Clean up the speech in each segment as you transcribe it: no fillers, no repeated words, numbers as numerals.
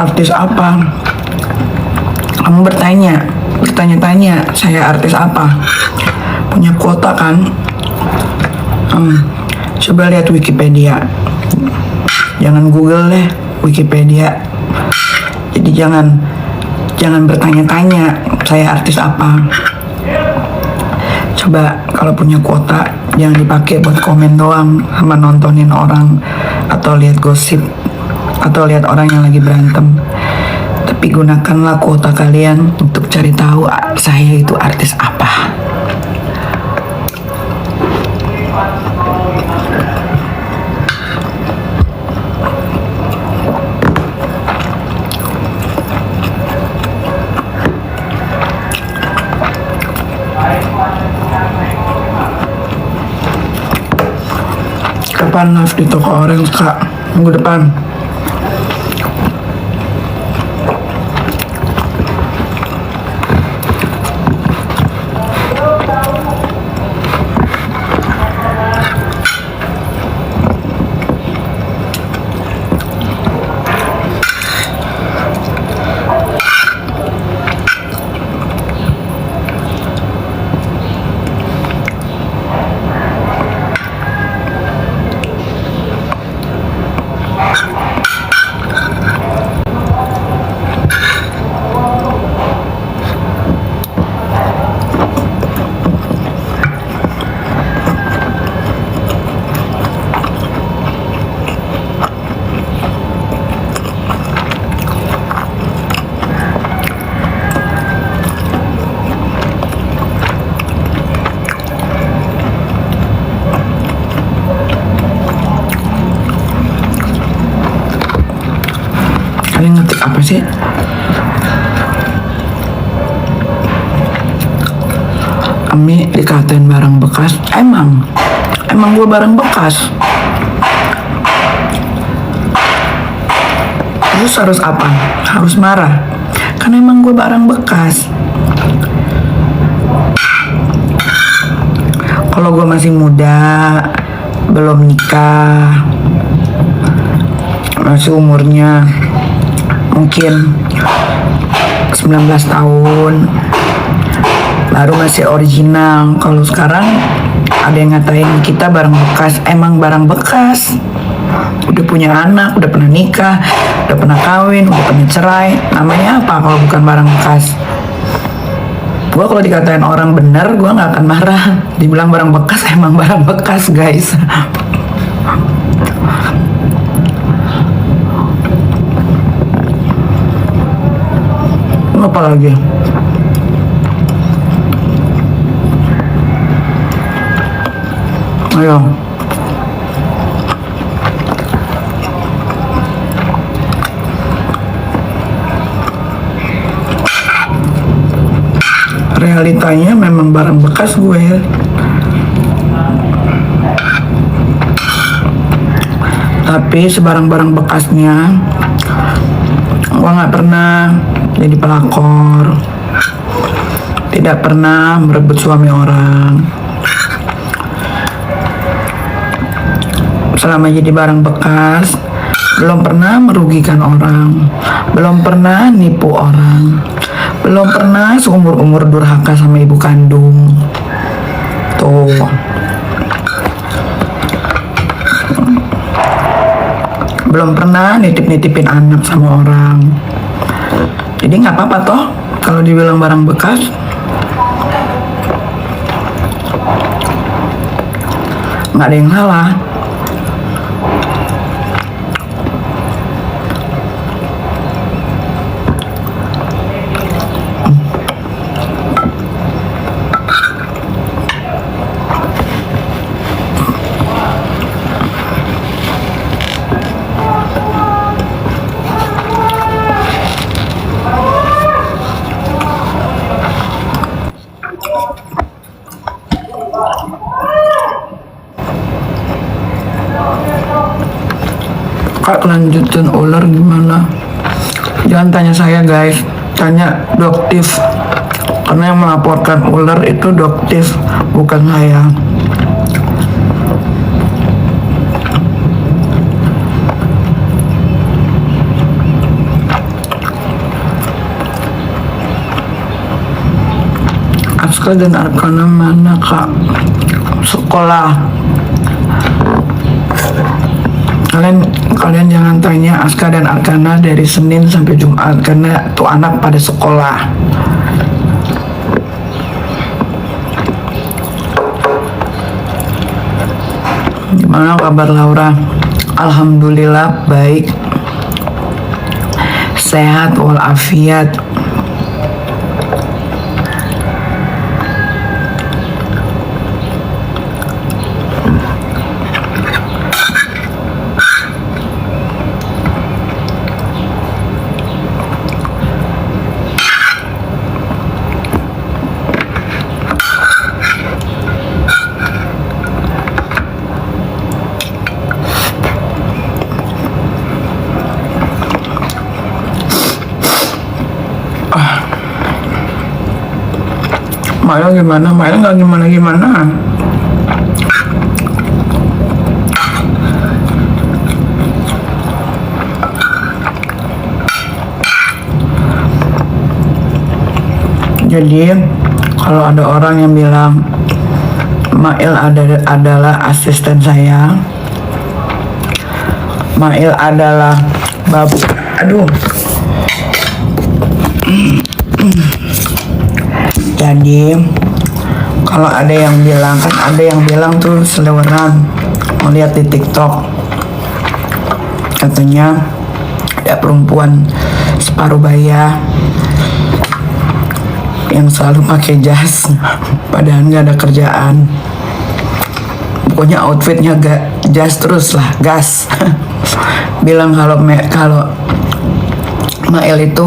artis apa? Kamu bertanya-tanya saya artis apa? Punya kuota kan? Coba lihat Wikipedia. Jangan Google deh, Wikipedia. Jadi jangan bertanya-tanya saya artis apa. Coba kalau punya kuota jangan dipakai buat komen doang sama nontonin orang atau lihat gosip atau lihat orang yang lagi berantem. Tapi gunakanlah kuota kalian untuk cari tahu saya itu artis apa. Kapan live di toko Orange Kak? Minggu depan. Kalian ngetik apa sih? Ami dikatain barang bekas. Emang gue barang bekas. Terus harus apa? Harus marah? Kan emang gue barang bekas. Kalau gue masih muda, belum nikah, masih umurnya mungkin 19 tahun, baru masih original. Kalau sekarang ada yang ngatain kita barang bekas. Emang barang bekas. Udah punya anak, udah pernah nikah, udah pernah kawin, udah pernah cerai. Namanya apa kalau bukan barang bekas? Gue kalau dikatain orang bener, gue gak akan marah. Dibilang barang bekas, emang barang bekas guys. Apa lagi? Ayo. Realitanya memang barang bekas gue. Tapi sebarang-barang bekasnya gue gak pernah jadi pelakor, tidak pernah merebut suami orang. Selama jadi barang bekas, belum pernah merugikan orang, belum pernah nipu orang, belum pernah seumur-umur durhaka sama ibu kandung. Tuh. Belum pernah nitip-nitipin anak sama orang. Jadi nggak apa-apa toh kalau dibilang barang bekas. Nggak ada yang salah. Kak, kelanjutan ular gimana? Jangan tanya saya guys, tanya Doktif. Karena yang melaporkan ular itu Doktif, bukan saya. Aska dan Arkana mana kak? Sekolah. Kalian jangan tanya Aska dan Arkana dari Senin sampai Jumat karena tuh anak pada sekolah. Gimana kabar Laura? Alhamdulillah baik, sehat walafiat. Maya gimana? Maya nggak gimana-gimana. Jadi kalau ada orang yang bilang Mail adalah asisten saya, Mail adalah babu, aduh. Jadi kalau ada yang bilang, kan ada yang bilang tuh seleweran melihat di TikTok, katanya ada perempuan separuh baya yang selalu pakai jas padahal nggak ada kerjaan, pokoknya outfitnya gak jas terus lah, gas. Bilang kalau Mail itu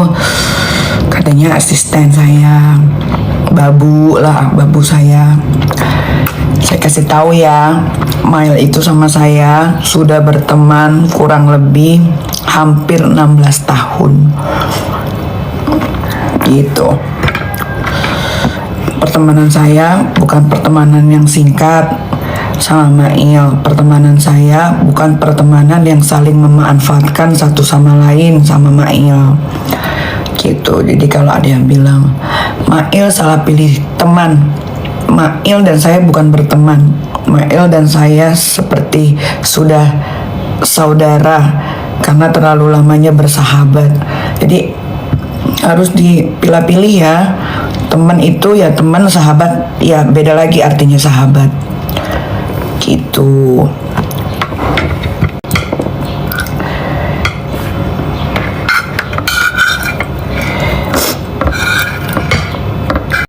katanya asisten saya, babu saya. Saya kasih tahu ya, Mail itu sama saya sudah berteman kurang lebih hampir 16 tahun gitu. Pertemanan saya bukan pertemanan yang singkat sama Mail. Pertemanan saya bukan pertemanan yang saling memanfaatkan satu sama lain sama Mail gitu. Jadi kalau ada yang bilang Mail salah pilih teman, Mail dan saya bukan berteman. Mail dan saya seperti sudah saudara karena terlalu lamanya bersahabat. Jadi harus dipilah-pilih ya. Teman itu ya teman, sahabat ya beda lagi artinya sahabat gitu.